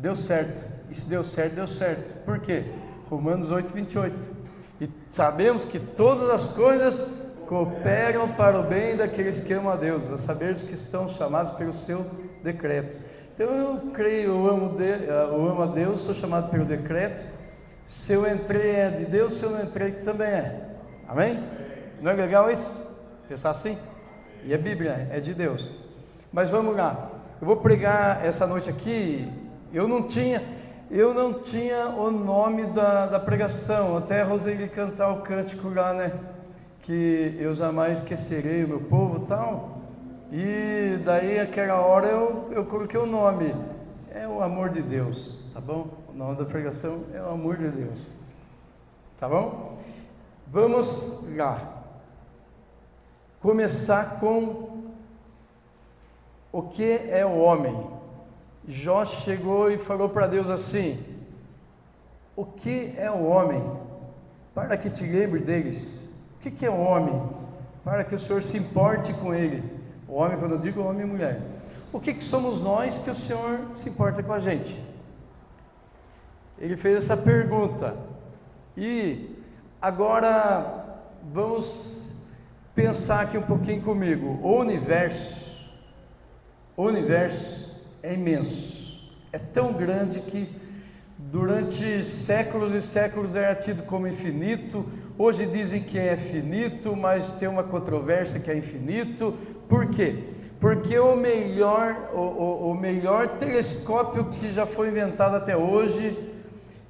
deu certo. E se deu certo, deu certo. Por quê? Romanos 8, 28. E sabemos que todas as coisas cooperam para o bem daqueles que amam a Deus, a saber os que estão chamados pelo seu decreto. Então eu creio, eu amo a Deus, sou chamado pelo decreto. Se eu entrei é de Deus, se eu não entrei também é. Amém? Não é legal isso? Pensar assim? E a Bíblia é de Deus. Mas vamos lá, eu vou pregar essa noite aqui. Eu não tinha o nome da pregação, até a Roseli cantar o cântico lá, né? Que eu jamais esquecerei o meu povo e tal. E daí aquela hora eu coloquei o nome, é o amor de Deus, tá bom? O nome da pregação é o amor de Deus, tá bom? Vamos lá, começar com o que é o homem. Jó chegou e falou para Deus assim: o que é o homem? Para que te lembre deles. O que é o homem? Para que o Senhor se importe com ele. O homem, quando eu digo homem e mulher. O que somos nós que o Senhor se importa com a gente? Ele fez essa pergunta. E agora vamos pensar aqui um pouquinho comigo. O universo é imenso, é tão grande que durante séculos e séculos era tido como infinito. Hoje dizem que é finito, mas tem uma controvérsia que é infinito. Por quê? Porque o melhor telescópio que já foi inventado até hoje,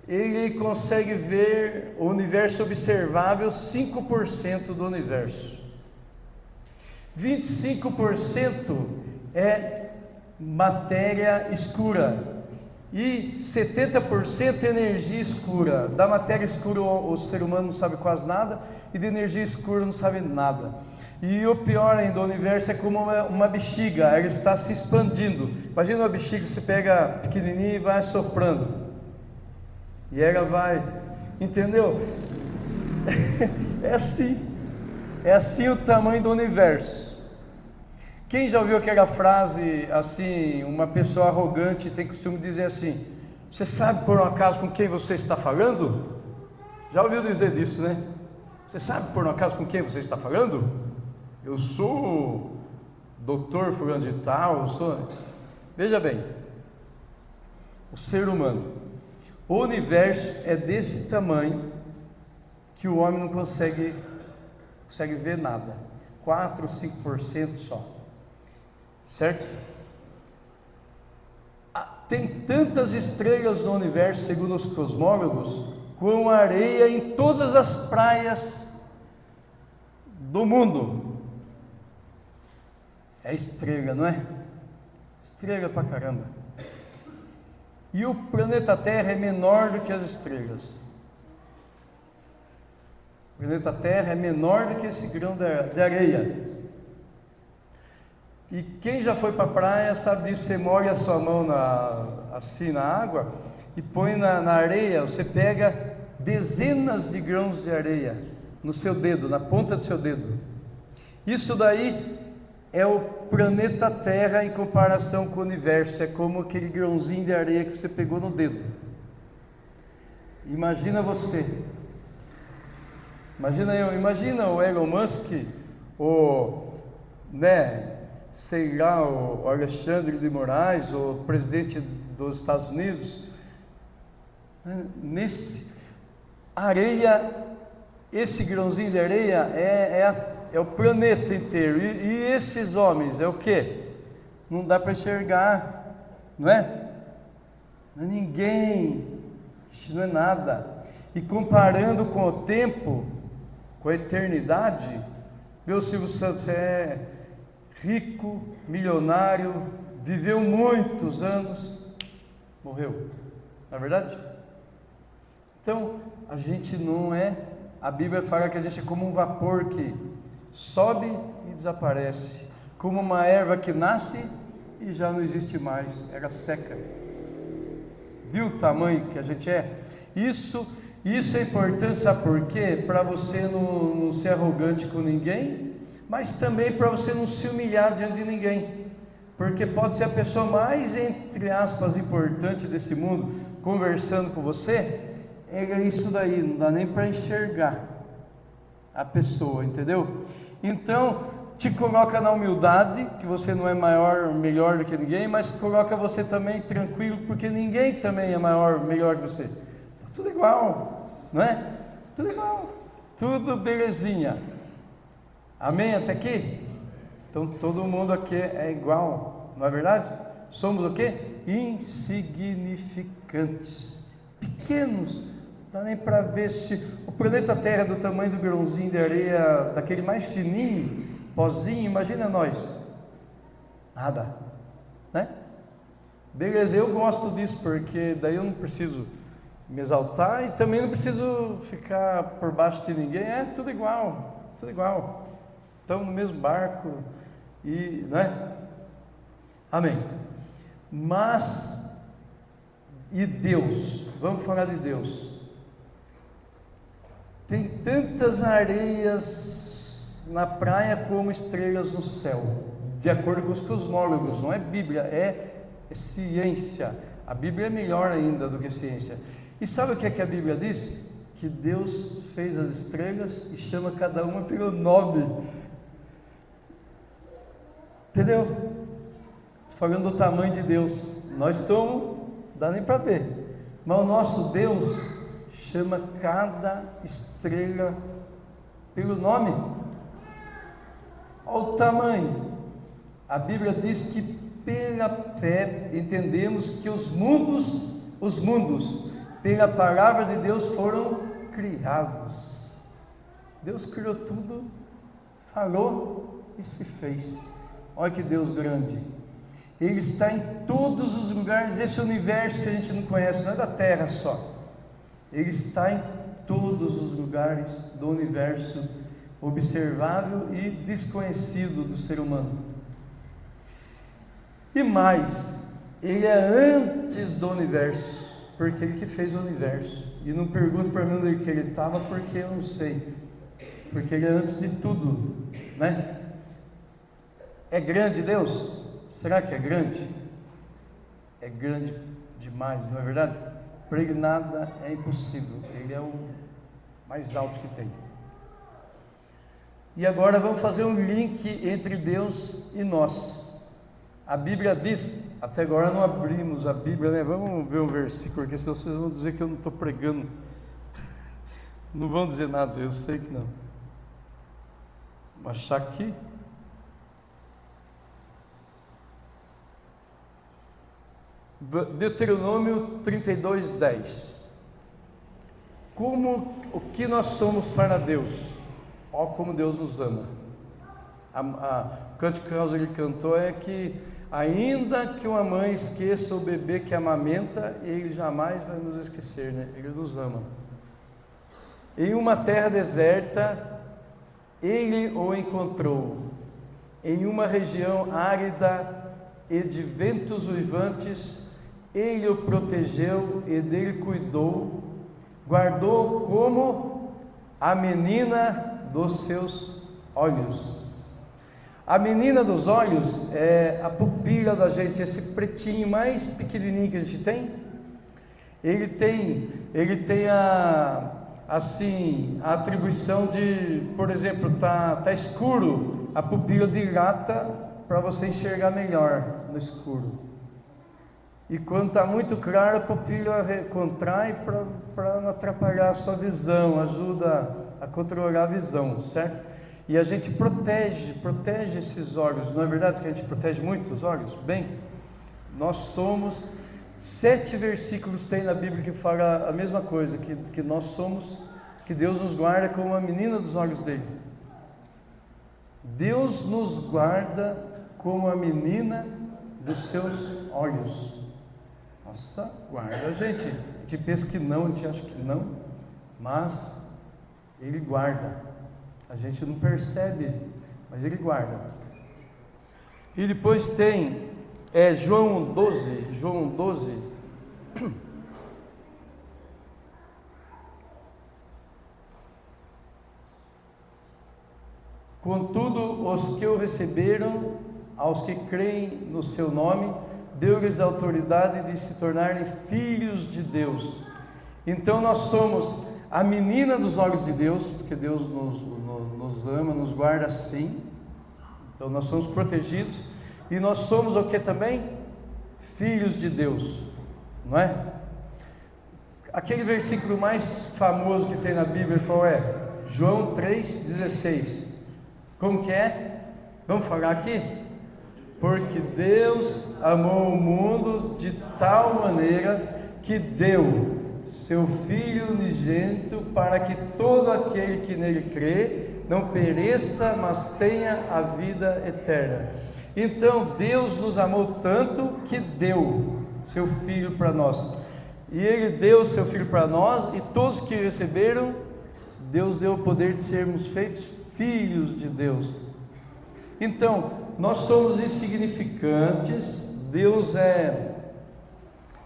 ele consegue ver o universo observável, 5% do universo. 25% é matéria escura e 70% é energia escura. Da matéria escura o ser humano não sabe quase nada, e de energia escura não sabe nada. E o pior ainda, o universo é como uma bexiga, ela está se expandindo. Imagina uma bexiga, você pega pequenininha e vai soprando, e ela vai, entendeu? É assim o tamanho do universo. Quem já ouviu aquela frase assim, uma pessoa arrogante tem costume de dizer assim: você sabe por um acaso com quem você está falando? Já ouviu dizer disso, né? Você sabe por um acaso com quem você está falando? Eu sou doutor fulano de tal, Veja bem, o ser humano, o universo é desse tamanho que o homem não consegue ver nada, 4 ou 5% só, certo? Tem tantas estrelas no universo, segundo os cosmólogos, como areia em todas as praias do mundo. É estrela, não é? Estrela pra caramba. E o planeta Terra é menor do que as estrelas. O planeta Terra é menor do que esse grão de areia. E quem já foi para a praia sabe disso. Você molha a sua mão assim na água e põe na areia, você pega dezenas de grãos de areia no seu dedo, na ponta do seu dedo. Isso daí é o planeta Terra em comparação com o universo. É como aquele grãozinho de areia que você pegou no dedo. Imagina você. Imagina o Elon Musk, sei lá, o Alexandre de Moraes, o presidente dos Estados Unidos, nesse areia, esse grãozinho de areia é o planeta inteiro. E esses homens é o quê? Não dá para enxergar, não é? Não é ninguém, isso não é nada. E comparando com o tempo, com a eternidade, meu Silvio Santos é rico, milionário, viveu muitos anos, morreu, não é verdade? Então, a gente não é, a Bíblia fala que a gente é como um vapor que sobe e desaparece, como uma erva que nasce e já não existe mais, ela seca. Viu o tamanho que a gente é? Isso é importante, sabe por quê? Para você não ser arrogante com ninguém, mas também para você não se humilhar diante de ninguém, porque pode ser a pessoa mais, entre aspas, importante desse mundo, conversando com você, é isso daí, não dá nem para enxergar a pessoa, entendeu? Então, te coloca na humildade, que você não é maior ou melhor do que ninguém, mas coloca você também tranquilo, porque ninguém também é maior ou melhor que você. Tá tudo igual, não é? Tudo igual, tudo belezinha. Amém até aqui? Então todo mundo aqui é igual, não é verdade? Somos o quê? Insignificantes, pequenos. Não dá nem para ver se o planeta Terra é do tamanho do grãozinho de areia, daquele mais fininho, pozinho, imagina nós. Nada, né? Beleza, eu gosto disso, porque daí eu não preciso me exaltar e também não preciso ficar por baixo de ninguém, é tudo igual, estamos no mesmo barco, e, né? Amém. Mas, e Deus, vamos falar de Deus. Tem tantas areias na praia como estrelas no céu, de acordo com os cosmólogos, não é Bíblia, é ciência. A Bíblia é melhor ainda do que ciência. E sabe o que é que a Bíblia diz? Que Deus fez as estrelas e chama cada uma pelo nome. Entendeu? Estou falando do tamanho de Deus. Nós somos, não dá nem para ver, mas o nosso Deus chama cada estrela pelo nome. Olha o tamanho. A Bíblia diz que pela fé entendemos que os mundos, pela palavra de Deus foram criados. Deus criou tudo, falou e se fez. Olha que Deus grande. Ele está em todos os lugares. Esse universo que a gente não conhece, não é da Terra só. Ele está em todos os lugares do universo observável e desconhecido do ser humano. E mais, ele é antes do universo, porque ele que fez o universo. E não pergunto para mim onde que ele estava, porque eu não sei, porque ele é antes de tudo, né? É grande Deus? Será que é grande? É grande demais, não é verdade? Para ele nada é impossível, ele é o mais alto que tem. E agora vamos fazer um link entre Deus e nós. A Bíblia diz, até agora não abrimos a Bíblia, né? Vamos ver um versículo, porque senão vocês vão dizer que eu não estou pregando. Não vão dizer nada, eu sei que não. Vou achar aqui. Deuteronômio 32:10. O que nós somos para Deus? Ó como Deus nos ama. O cântico que ele cantou é que ainda que uma mãe esqueça o bebê que amamenta, ele jamais vai nos esquecer, né? Ele nos ama. Em uma terra deserta, ele o encontrou. Em uma região árida e de ventos uivantes, ele o protegeu e dele cuidou, guardou como a menina dos seus olhos. A menina dos olhos é a pupila da gente, esse pretinho mais pequenininho que a gente tem. Ele tem a atribuição de, por exemplo, tá escuro, a pupila dilata para você enxergar melhor no escuro. E quando está muito claro, a pupila contrai para não atrapalhar a sua visão, ajuda a controlar a visão, certo? E a gente protege esses órgãos, não é verdade que a gente protege muito os órgãos? Bem, nós somos, 7 versículos tem na Bíblia que fala a mesma coisa, que nós somos, que Deus nos guarda como a menina dos olhos dele. Deus nos guarda como a menina dos seus olhos. Nossa, guarda a gente pensa que não, a gente acha que não, mas ele guarda, a gente não percebe, mas ele guarda. E depois tem João 12, contudo os que o receberam aos que creem no seu nome, deu-lhes a autoridade de se tornarem filhos de Deus. Então nós somos a menina dos olhos de Deus, porque Deus nos ama, nos guarda assim. Então nós somos protegidos. E nós somos o que também? Filhos de Deus, não é? Aquele versículo mais famoso que tem na Bíblia, qual é? João 3,16. Como que é? Vamos falar aqui? Porque Deus amou o mundo de tal maneira que deu seu Filho unigênito, para que todo aquele que nele crê não pereça, mas tenha a vida eterna. Então Deus nos amou tanto que deu seu Filho para nós. E Ele deu seu Filho para nós, e todos que receberam, Deus deu o poder de sermos feitos filhos de Deus. Então, nós somos insignificantes, Deus é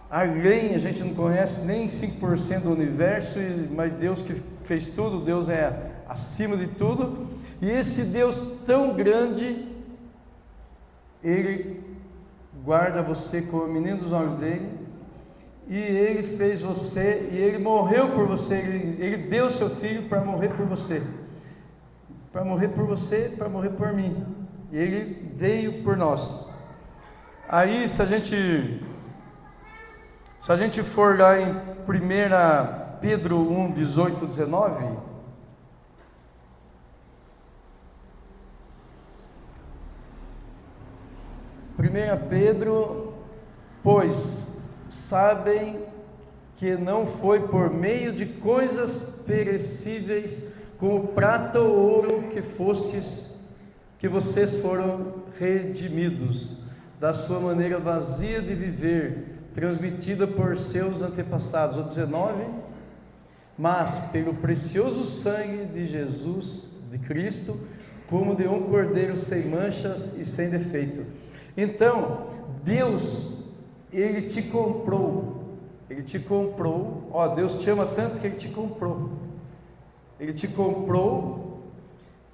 além, a gente não conhece nem 5% do universo, mas Deus que fez tudo, Deus é acima de tudo, e esse Deus tão grande, Ele guarda você como o menino dos olhos dele, e Ele fez você, e Ele morreu por você, Ele deu seu Filho para morrer por você, para morrer por mim, e Ele veio por nós. Aí se a gente for lá em 1 Pedro 1, 18, 19, 1 Pedro, pois sabem que não foi por meio de coisas perecíveis, como prata ou ouro, que vocês foram redimidos da sua maneira vazia de viver, transmitida por seus antepassados. O 19, mas pelo precioso sangue de Jesus, de Cristo, como de um cordeiro sem manchas e sem defeito. Então, Deus, Ele te comprou, Deus te ama tanto que Ele te comprou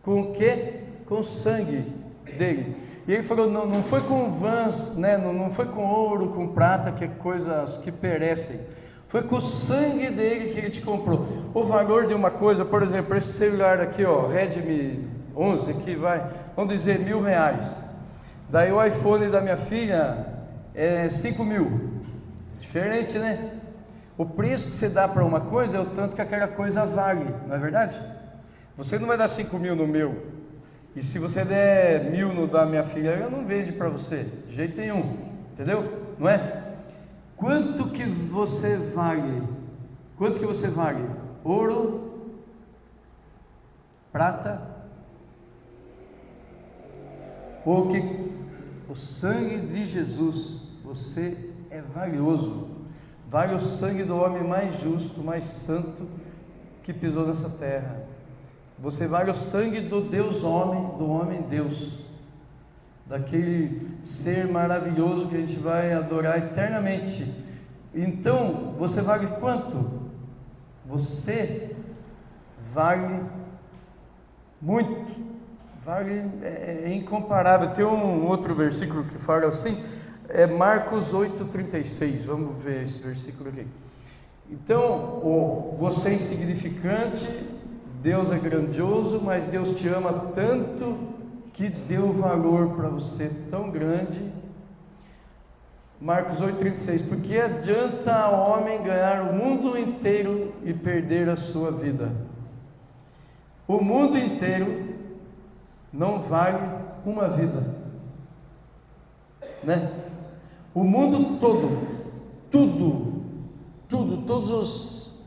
com o quê? Com o sangue dele. E Ele falou, não foi com vãs, né? não foi com ouro, com prata, que é coisas que perecem, foi com o sangue dele que Ele te comprou. O valor de uma coisa, por exemplo, esse celular aqui, Redmi 11, que vamos dizer R$1.000, daí o iPhone da minha filha é 5.000, diferente, né? O preço que você dá para uma coisa é o tanto que aquela coisa vale, não é verdade? Você não vai dar 5.000 no meu, e se você der 1.000 no da minha filha, ela não vende para você, de jeito nenhum, entendeu? Não é? Quanto que você vale? Ouro, prata, o sangue de Jesus. Você é valioso, vale o sangue do homem mais justo, mais santo que pisou nessa terra. Você vale o sangue do Deus homem, do homem Deus, daquele ser maravilhoso que a gente vai adorar eternamente. Então, você vale quanto? Você vale muito, é incomparável. Tem um outro versículo que fala assim, é Marcos 8,36, vamos ver esse versículo aqui. Então, você é insignificante, Deus é grandioso, mas Deus te ama tanto que deu valor para você tão grande. Marcos 8,36, porque adianta ao homem ganhar o mundo inteiro e perder a sua vida? O mundo inteiro não vale uma vida, né? O mundo todo,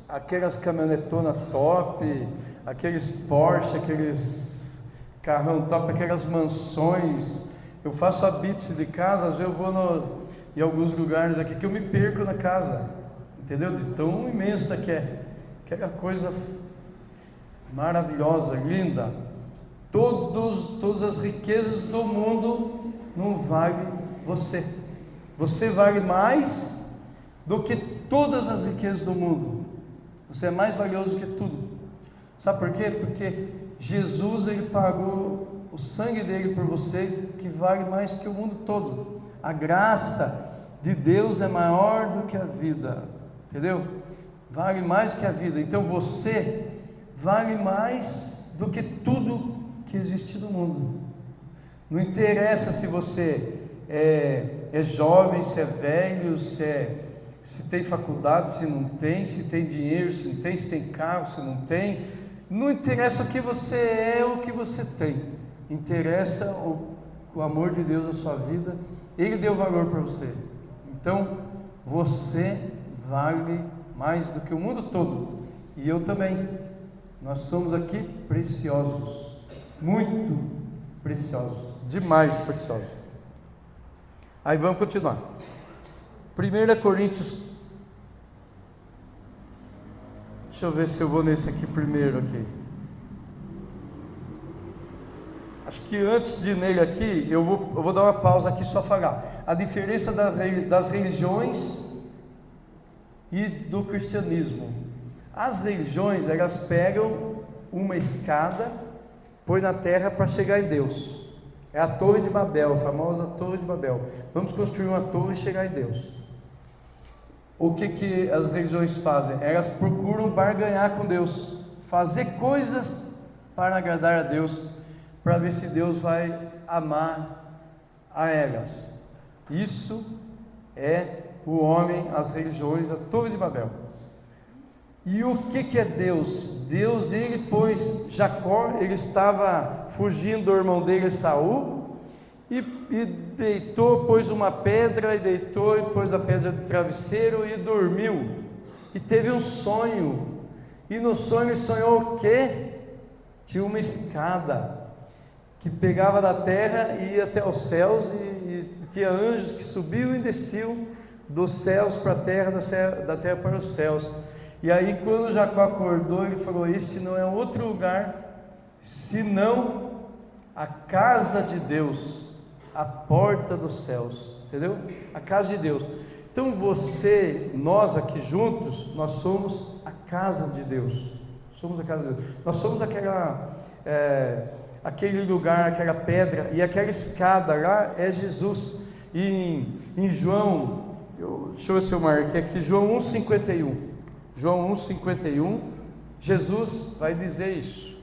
aquelas caminhonetonas top, aqueles Porsche, aqueles carrão top, aquelas mansões. Eu faço a bits de casa, às vezes eu vou em alguns lugares aqui que eu me perco na casa, entendeu? De tão imensa que é, aquela coisa maravilhosa, linda. Todas as riquezas do mundo não vale você. Você vale mais do que todas as riquezas do mundo. Você é mais valioso que tudo. Sabe por quê? Porque Jesus, Ele pagou o sangue dele por você, que vale mais que o mundo todo. A graça de Deus é maior do que a vida, entendeu? Vale mais que a vida. Então você vale mais do que tudo que existe no mundo. Não interessa se você é jovem, se é velho, se tem faculdade, se não tem, se tem dinheiro, se não tem, se tem carro, se não tem. Não interessa o que você é ou o que você tem. Interessa o amor de Deus na sua vida. Ele deu valor para você. Então você vale mais do que o mundo todo. E eu também. Nós somos aqui preciosos, muito preciosos, demais preciosos. Aí vamos continuar. 1 Coríntios, deixa eu ver se eu vou nesse aqui primeiro aqui. Acho que antes de ir nele aqui, eu vou dar uma pausa aqui só falar a diferença das religiões e do cristianismo. As religiões, elas pegam uma escada, põe na terra para chegar em Deus. É a Torre de Babel, a famosa Torre de Babel. Vamos construir uma torre e chegar em Deus. O que as religiões fazem? Elas procuram barganhar com Deus, fazer coisas para agradar a Deus, para ver se Deus vai amar a elas. Isso é o homem, as religiões, a Torre de Babel. E o que é Deus? Deus, ele pôs Jacó, ele estava fugindo do irmão dele Esaú, e deitou, pôs uma pedra, e deitou, e pôs a pedra de travesseiro, e dormiu, e teve um sonho, e no sonho ele sonhou o quê? Tinha uma escada, que pegava da terra e ia até os céus, e tinha anjos que subiam e desciam dos céus para a terra, da terra para os céus. E aí quando Jacó acordou, ele falou: este não é outro lugar, senão a casa de Deus, a porta dos céus, entendeu? A casa de Deus. Então nós aqui juntos, nós somos a casa de Deus, somos a casa de Deus, nós somos aquele lugar, aquela pedra, e aquela escada lá é Jesus. E em João, deixa eu ver se eu marquei aqui, João 1,51, João 1,51, Jesus vai dizer isso.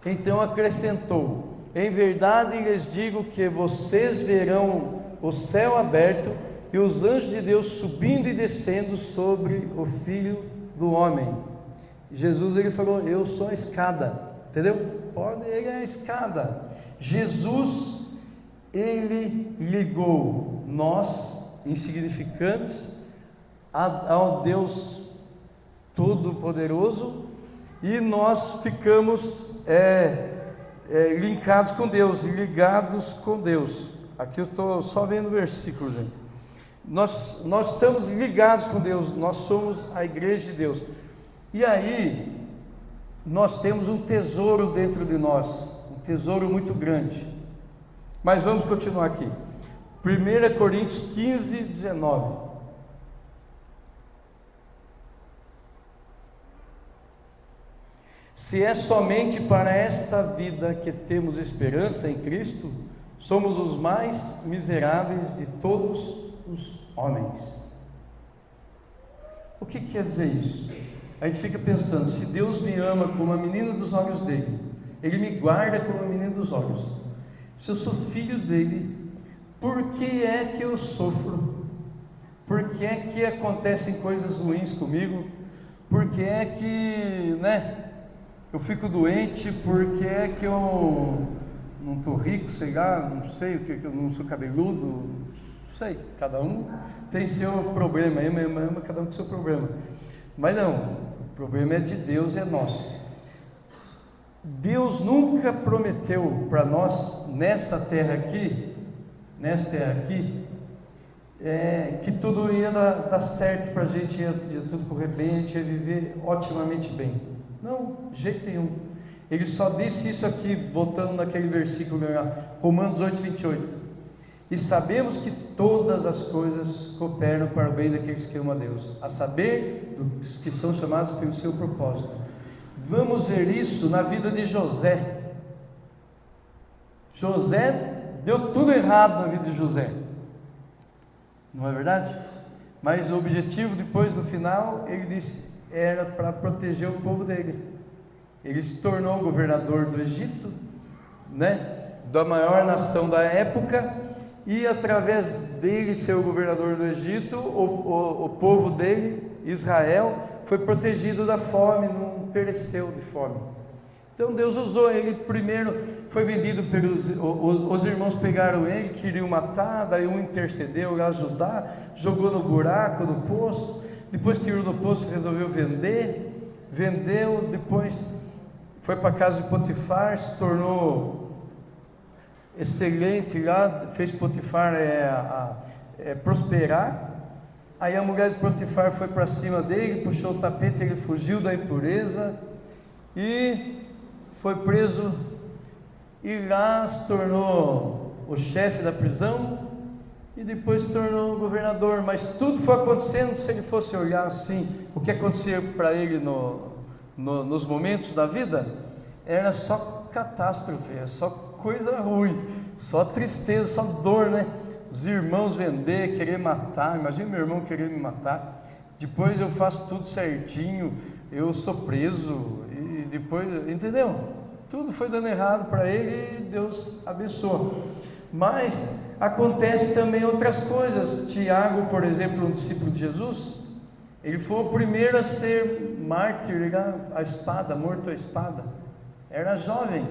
Então acrescentou: em verdade lhes digo que vocês verão o céu aberto e os anjos de Deus subindo e descendo sobre o Filho do Homem. Jesus, ele falou: eu sou a escada, entendeu? Ele é a escada. Jesus, ele ligou nós, insignificantes, ao Deus Todo-Poderoso, e nós ficamos linkados com Deus, ligados com Deus. Aqui eu estou só vendo o versículo, gente. Nós estamos ligados com Deus, nós somos a igreja de Deus. E aí, nós temos um tesouro dentro de nós, um tesouro muito grande. Mas vamos continuar aqui. 1 Coríntios 15, 19. Se é somente para esta vida que temos esperança em Cristo, somos os mais miseráveis de todos os homens. O que quer dizer isso? A gente fica pensando: se Deus me ama como a menina dos olhos dele, ele me guarda como a menina dos olhos, se eu sou filho dele, por que é que eu sofro? Por que é que acontecem coisas ruins comigo? Por que é que, eu fico doente? Por que é que eu não estou rico, sei lá, não sei o que, eu não sou cabeludo, não sei, cada um tem seu problema, ama, cada um tem seu problema. Mas não, o problema é de Deus e é nosso. Deus nunca prometeu para nós, nessa terra aqui, que tudo ia dar certo para a gente, ia tudo correr bem, a gente ia viver otimamente bem. Não, de jeito nenhum. Ele só disse isso aqui, voltando naquele versículo lá, Romanos 8,28. E sabemos que todas as coisas cooperam para o bem daqueles que amam a Deus, a saber, dos que são chamados pelo seu propósito. Vamos ver isso na vida de José. José, deu tudo errado na vida de José, não é verdade? Mas o objetivo depois, no final, ele disse, era para proteger o povo dele. Ele se tornou governador do Egito, né? Da maior nação da época, e através dele ser o governador do Egito, o povo dele, Israel, foi protegido da fome, não pereceu de fome. Então Deus usou ele. Primeiro foi vendido pelos os irmãos, pegaram ele, queriam matar, daí um intercedeu, ajudar, jogou no buraco, no poço, depois tirou do poço, resolveu vendeu, depois foi para a casa de Potifar, se tornou excelente lá, fez Potifar prosperar. Aí a mulher de Potifar foi para cima dele, puxou o tapete, ele fugiu da impureza e foi preso, e lá se tornou o chefe da prisão e depois se tornou governador. Mas tudo foi acontecendo, se ele fosse olhar assim, o que acontecia para ele nos momentos da vida, era só catástrofe, é só coisa ruim, só tristeza, só dor, né? Os irmãos vender, querer matar. Imagina meu irmão querer me matar. Depois eu faço tudo certinho, eu sou preso, e depois, entendeu? Tudo foi dando errado para ele e Deus abençoa. Mas acontece também outras coisas. Tiago, por exemplo, um discípulo de Jesus, ele foi o primeiro a ser mártir, a espada, morto à espada. Era jovem,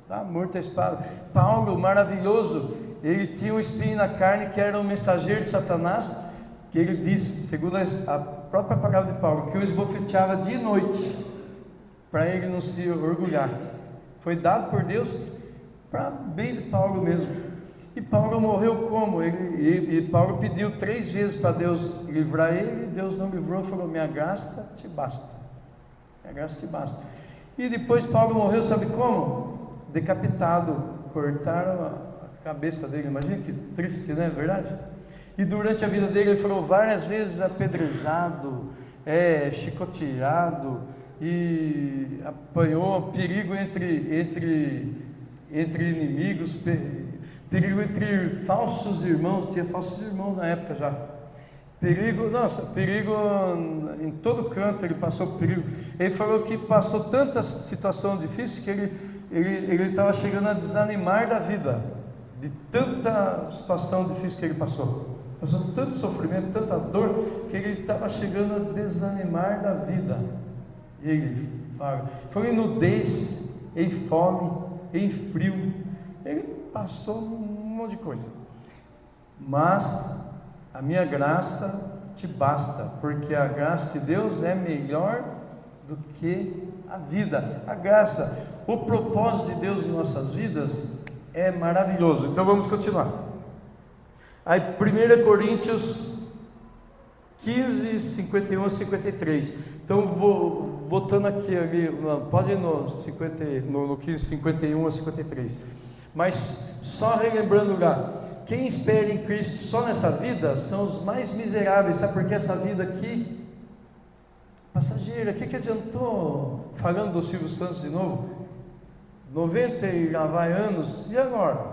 tá? Morto à espada. Paulo, maravilhoso, ele tinha um espinho na carne, que era um mensageiro de Satanás, que ele disse, segundo a própria palavra de Paulo, que o esbofeteava de noite, para ele não se orgulhar. Foi dado por Deus para bem de Paulo mesmo. E Paulo morreu como? E Paulo pediu 3 vezes para Deus livrar ele, e Deus não livrou, falou, minha graça te basta, minha graça te basta. E depois Paulo morreu, sabe como? Decapitado, cortaram a cabeça dele. Imagina que triste, não é verdade? E durante a vida dele ele foi várias vezes apedrejado, chicoteado, e apanhou perigo entre inimigos, perigo entre falsos irmãos. Tinha falsos irmãos na época já. Perigo em todo canto ele passou perigo. Ele falou que passou tanta situação difícil que ele estava chegando a desanimar da vida, de tanta situação difícil que ele passou tanto sofrimento, tanta dor, que ele estava chegando a desanimar da vida. Ele fala, foi em nudez, em fome, em frio, ele passou um monte de coisa. Mas a minha graça te basta, porque a graça de Deus é melhor do que a vida. A graça, o propósito de Deus em nossas vidas é maravilhoso. Então vamos continuar. Aí 1 Coríntios 15, 51 a 53. Então vou voltando aqui, pode ir no 15, 51 a 53. Mas só relembrando lá, quem espera em Cristo só nessa vida são os mais miseráveis. Sabe por que essa vida aqui passageira? O que adiantou? Falando do Silvio Santos de novo, 90 e lá vai anos, e agora?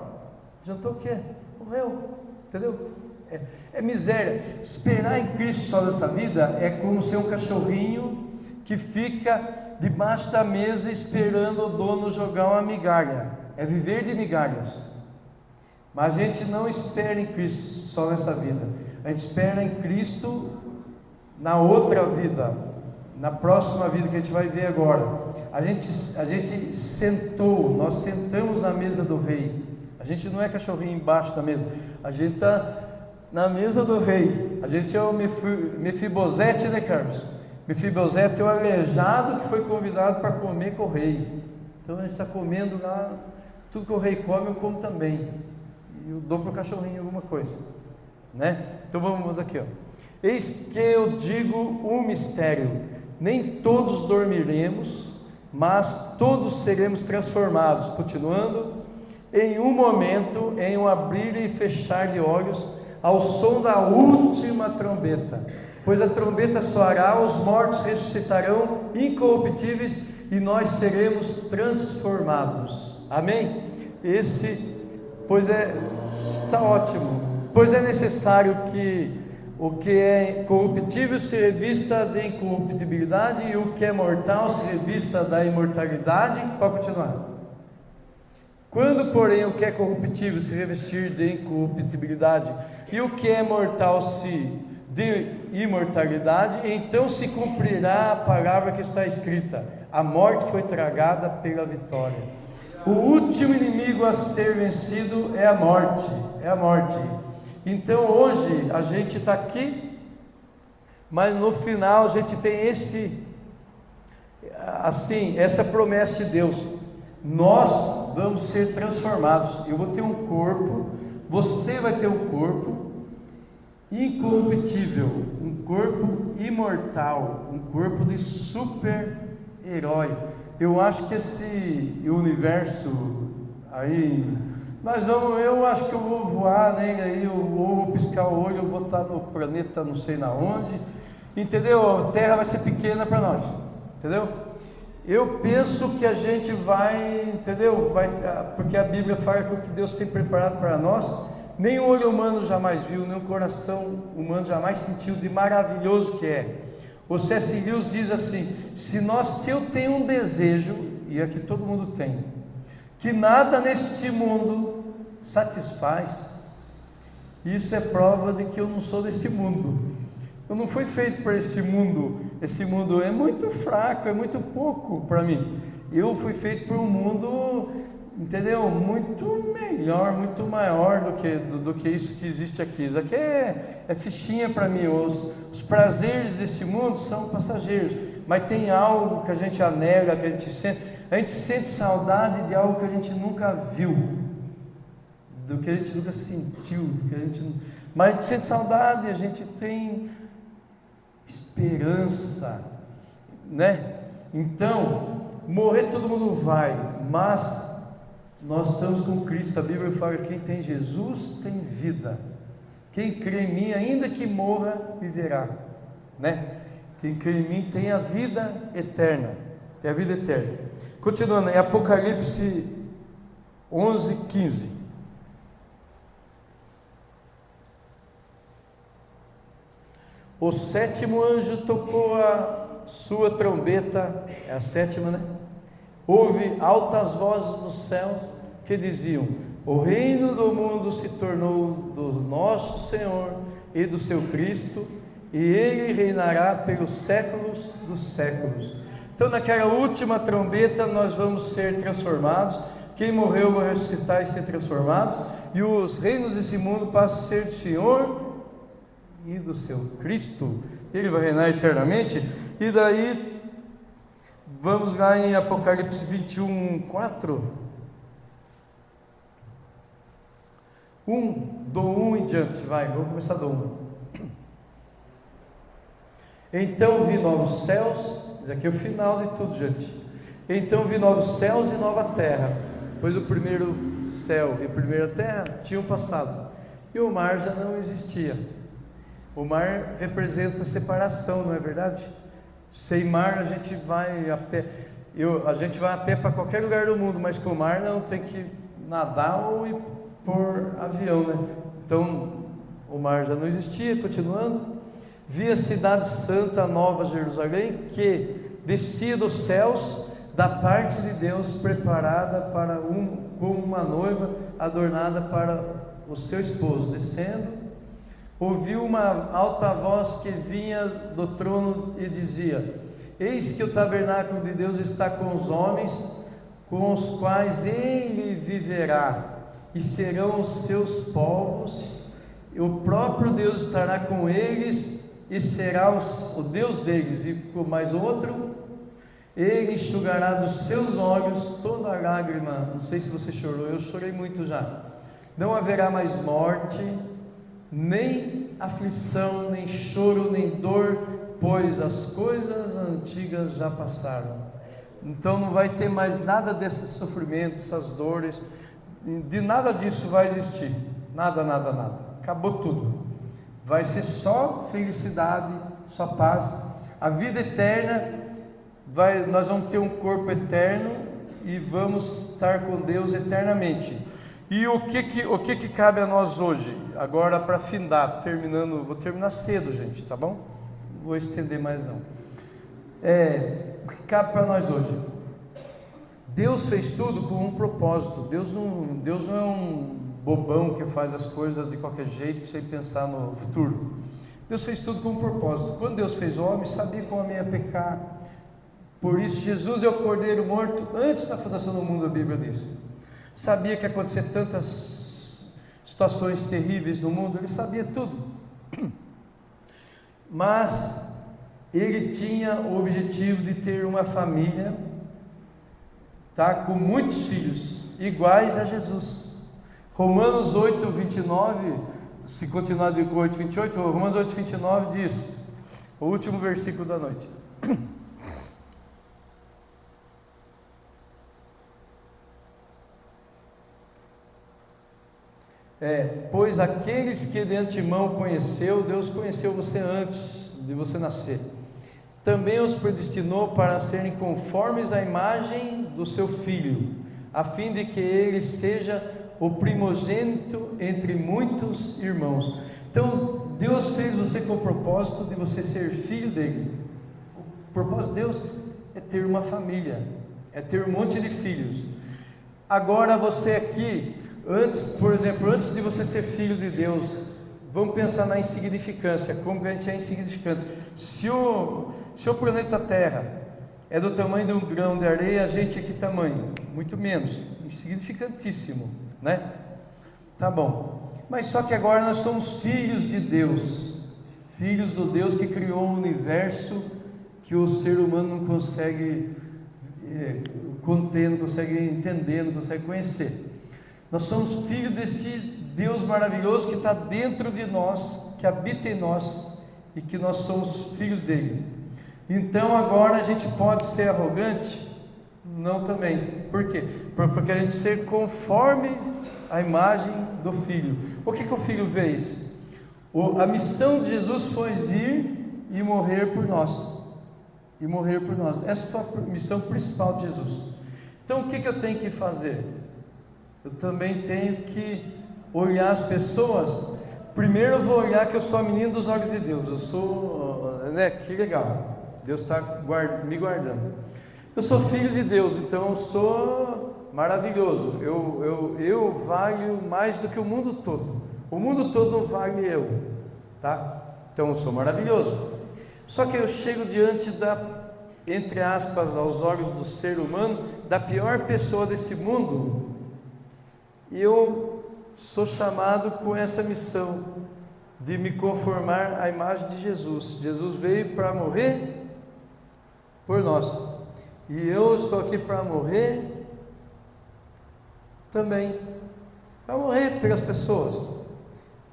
Adiantou o quê? Morreu, entendeu? É miséria. Esperar em Cristo só nessa vida é como ser um cachorrinho que fica debaixo da mesa esperando o dono jogar uma migalha. É viver de migalhas. Mas a gente não espera em Cristo só nessa vida. A gente espera em Cristo na outra vida, na próxima vida que a gente vai ver agora. A gente nós sentamos na mesa do rei. A gente não é cachorrinho embaixo da mesa. A gente está na mesa do rei. A gente é o Mefibosete, né, Carlos? Mefibosete é o aleijado que foi convidado para comer com o rei. Então a gente está comendo lá, tudo que o rei come eu como também. E eu dou para o cachorrinho alguma coisa, né? Então vamos aqui, ó. Eis que eu digo um mistério: nem todos dormiremos, mas todos seremos transformados. Continuando, em um momento, em um abrir e fechar de olhos, ao som da última trombeta. Pois a trombeta soará, os mortos ressuscitarão incorruptíveis e nós seremos transformados. Amém? Está ótimo. Pois é necessário que o que é corruptível se revista de incorruptibilidade e o que é mortal se revista da imortalidade. Pode continuar. Quando, porém, o que é corruptível se revestir de incorruptibilidade e o que é mortal de imortalidade, então se cumprirá a palavra que está escrita: a morte foi tragada pela vitória. O último inimigo a ser vencido é a morte. Então hoje a gente está aqui, mas no final a gente tem essa promessa de Deus: nós vamos ser transformados. Eu vou ter um corpo, você vai ter um corpo incorruptível, um corpo imortal, um corpo de super-herói. Eu acho que esse universo aí, eu acho que eu vou voar, né? Aí eu vou piscar o olho, eu vou estar no planeta não sei na onde, entendeu? A Terra vai ser pequena para nós, entendeu? Eu penso que a gente vai, entendeu? Porque a Bíblia fala que o que Deus tem preparado para nós, nem o olho humano jamais viu, nem o coração humano jamais sentiu de maravilhoso que é. O C.S. Lewis diz assim: se eu tenho um desejo, e aqui todo mundo tem, que nada neste mundo satisfaz, isso é prova de que eu não sou desse mundo. Eu não fui feito para esse mundo. Esse mundo é muito fraco, é muito pouco para mim. Eu fui feito para um mundo, entendeu? Muito melhor, muito maior do que isso que existe aqui. Isso aqui é fichinha para mim. Os prazeres desse mundo são passageiros, mas tem algo que a gente anela, que a gente sente saudade de algo que a gente nunca viu, do que a gente nunca sentiu, mas a gente sente saudade, a gente tem esperança, né? Então, morrer todo mundo vai, mas nós estamos com Cristo. A Bíblia fala que quem tem Jesus tem vida. Quem crê em mim, ainda que morra, viverá, né? Quem crê em mim tem a vida eterna. Tem a vida eterna. Continuando, em Apocalipse 11:15. O sétimo anjo tocou a sua trombeta, é a sétima, né? Houve altas vozes nos céus que diziam: o reino do mundo se tornou do nosso Senhor e do seu Cristo, e Ele reinará pelos séculos dos séculos. Então, naquela última trombeta, nós vamos ser transformados. Quem morreu vai ressuscitar e ser transformados, e os reinos desse mundo passam a ser do Senhor e do seu Cristo. Ele vai reinar eternamente. E daí vamos lá em Apocalipse 21:4. Do 1 em diante, vamos começar do 1. Então vi novos céus, isso aqui é o final de tudo, gente. Então vi novos céus e nova terra, pois o primeiro céu e a primeira terra tinham passado, e o mar já não existia. O mar representa separação, não é verdade? Sem mar a gente vai a pé. A gente vai a pé para qualquer lugar do mundo, mas com o mar não, tem que nadar ou ir por avião, né? Então o mar já não existia. Continuando, vi a cidade santa, a nova Jerusalém, que descia dos céus da parte de Deus, preparada como uma noiva adornada para o seu esposo. Descendo, ouvi uma alta voz que vinha do trono e dizia: eis que o tabernáculo de Deus está com os homens, com os quais Ele viverá, e serão os seus povos, e o próprio Deus estará com eles, e será o Deus deles. E com mais outro: Ele enxugará dos seus olhos toda a lágrima. Não sei se você chorou, eu chorei muito já. Não haverá mais morte, nem aflição, nem choro, nem dor, pois as coisas antigas já passaram. Então não vai ter mais nada desses sofrimentos, essas dores, de nada disso vai existir. Nada. Acabou tudo. Vai ser só felicidade, só paz. A vida eterna, nós vamos ter um corpo eterno, e vamos estar com Deus eternamente. E o que cabe a nós hoje? Agora, para findar, vou terminar cedo, gente, tá bom? Não vou estender mais não. O que cabe para nós hoje? Deus fez tudo com um propósito. Deus não é um bobão que faz as coisas de qualquer jeito sem pensar no futuro. Deus fez tudo com um propósito. Quando Deus fez o homem, sabia que o homem ia pecar. Por isso Jesus é o Cordeiro morto antes da fundação do mundo, a Bíblia diz. Sabia que ia acontecer tantas situações terríveis no mundo, ele sabia tudo. Mas ele tinha o objetivo de ter uma família, tá, com muitos filhos, iguais a Jesus. Romanos 8, 29, se continuar com 8, 28, Romanos 8, 29 diz, o último versículo da noite. Pois aqueles que de antemão conheceu, Deus conheceu você antes de você nascer. Também os predestinou para serem conformes à imagem do seu Filho, a fim de que ele seja o primogênito entre muitos irmãos. Então, Deus fez você com o propósito de você ser filho dele. O propósito de Deus é ter uma família, é ter um monte de filhos. Agora você aqui, por exemplo, antes de você ser filho de Deus, vamos pensar na insignificância, como que a gente é insignificante. Se o planeta Terra é do tamanho de um grão de areia, a gente é que tamanho? Muito menos, insignificantíssimo, né? Tá bom, mas só que agora nós somos filhos de Deus, filhos do Deus que criou um universo que o ser humano não consegue conter, não consegue entender, não consegue conhecer. Nós somos filhos desse Deus maravilhoso que está dentro de nós, que habita em nós, e que nós somos filhos dele. Então agora a gente pode ser arrogante? Não também. Por quê? Porque a gente ser conforme a imagem do Filho. O que o Filho fez? A missão de Jesus foi vir e morrer por nós. E morrer por nós. Essa foi a missão principal de Jesus. Então o que eu tenho que fazer? Eu também tenho que olhar as pessoas. Primeiro eu vou olhar que eu sou a menina dos olhos de Deus. Eu sou, que legal, Deus está me guardando. Eu sou filho de Deus, então eu sou maravilhoso. Eu valho mais do que o mundo todo. O mundo todo não vale eu, tá? Então eu sou maravilhoso. Só que eu chego diante entre aspas, aos olhos do ser humano, da pior pessoa desse mundo, e eu sou chamado com essa missão de me conformar à imagem de Jesus. Jesus veio para morrer por nós, e eu estou aqui para morrer também, para morrer pelas pessoas.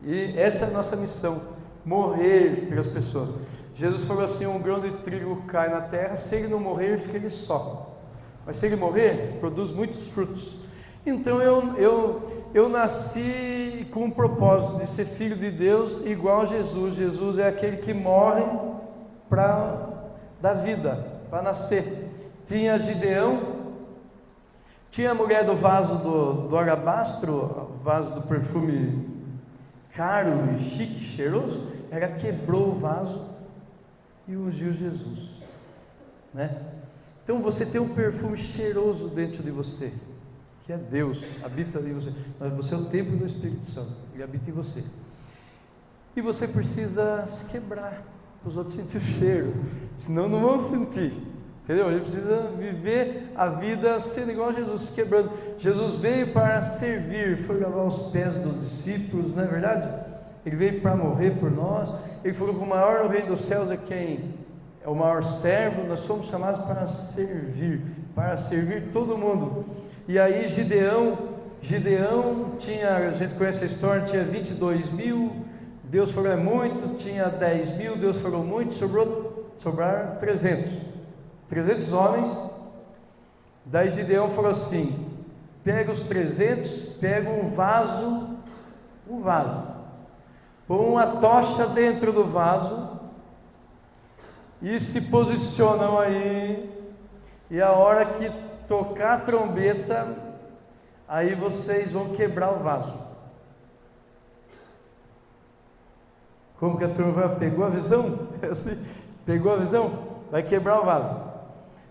E essa é a nossa missão, morrer pelas pessoas. Jesus falou assim: um grão de trigo cai na terra, se ele não morrer, fica ele só, mas se ele morrer, produz muitos frutos. Então eu nasci com o propósito de ser filho de Deus igual a Jesus. Jesus é aquele que morre para dar vida, para nascer. Tinha Gideão, tinha a mulher do vaso do alabastro, vaso do perfume caro e chique, cheiroso. Ela quebrou o vaso e ungiu Jesus, né? Então você tem um perfume cheiroso dentro de você, que é Deus, habita em você. Mas você é o templo do Espírito Santo, ele habita em você. E você precisa se quebrar para os outros sentir o cheiro, senão não vão sentir, entendeu? A gente precisa viver a vida sendo igual a Jesus, se quebrando. Jesus veio para servir, foi lavar os pés dos discípulos, não é verdade? Ele veio para morrer por nós. Ele falou que o maior no reino dos céus é quem é o maior servo. Nós somos chamados para servir todo mundo. E aí Gideão tinha, a gente conhece a história, tinha 22 mil, Deus falou é muito, tinha 10 mil, Deus falou muito, sobraram 300 homens. Daí Gideão falou assim: pega os 300, pega um vaso, põe uma tocha dentro do vaso e se posicionam aí, e a hora que tocar a trombeta, aí vocês vão quebrar o vaso. Como que a turma pegou a visão? Pegou a visão? Vai quebrar o vaso.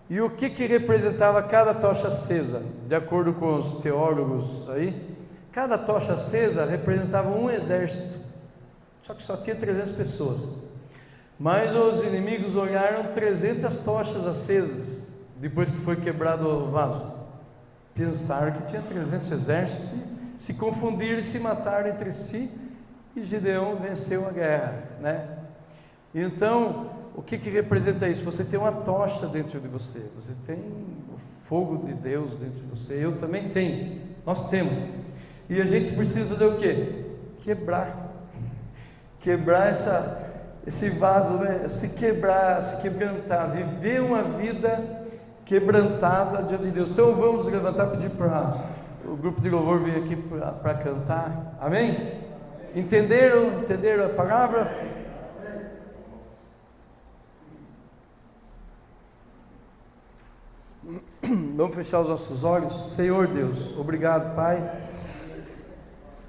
E o que representava cada tocha acesa? De acordo com os teólogos aí, cada tocha acesa representava um exército, só que só tinha 300 pessoas. Mas os inimigos olharam 300 tochas acesas, depois que foi quebrado o vaso. Pensaram que tinha 300 exércitos, se confundiram e se mataram entre si, e Gideão venceu a guerra, né? Então, o que representa isso? Você tem uma tocha dentro de você, você tem o fogo de Deus dentro de você, eu também tenho, nós temos, e a gente precisa fazer o quê? Quebrar esse vaso, né? Se quebrantar, viver uma vida quebrantada diante de Deus. Então vamos nos levantar, pedir para o grupo de louvor vir aqui para cantar, amém? Entenderam a palavra? Vamos fechar os nossos olhos. Senhor Deus, obrigado, Pai.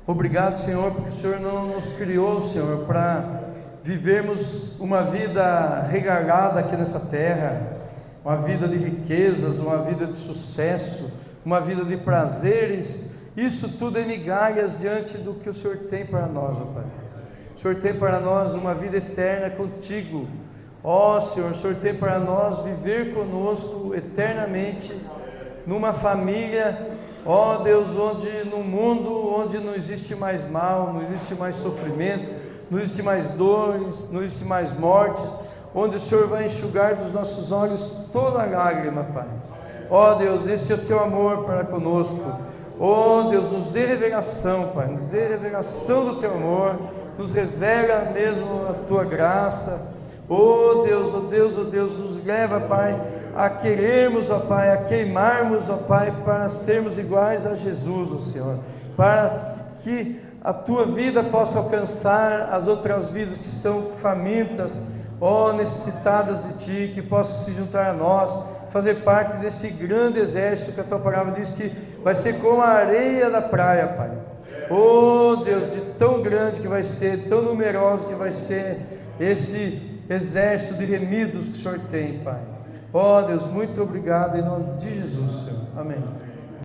Obrigado, Senhor, porque o Senhor não nos criou, Senhor, para vivermos uma vida regalada aqui nessa terra, uma vida de riquezas, uma vida de sucesso, uma vida de prazeres. Isso tudo é migalhas diante do que o Senhor tem para nós, ó Pai. O Senhor tem para nós uma vida eterna contigo. Ó Senhor, o Senhor tem para nós viver conosco eternamente, numa família, ó Deus, num mundo onde não existe mais mal, não existe mais sofrimento, não existe mais dores, não existe mais mortes, onde o Senhor vai enxugar dos nossos olhos toda lágrima, Pai. Ó Deus, esse é o Teu amor para conosco. Ó Deus, nos dê revelação, Pai, nos dê revelação do Teu amor, nos revela mesmo a Tua graça. Oh Deus, oh Deus, oh Deus, nos leva, Pai, a querermos, ó Pai, a queimarmos, ó Pai, para sermos iguais a Jesus, ó Senhor, para que a Tua vida possa alcançar as outras vidas que estão famintas, ó, necessitadas de Ti, que possam se juntar a nós, fazer parte desse grande exército que a Tua palavra diz que vai ser como a areia da praia, Pai. Oh Deus, de tão grande que vai ser, tão numeroso que vai ser esse exército de remidos que o Senhor tem, Pai. Ó Deus, muito obrigado em nome de Jesus, Senhor. Amém.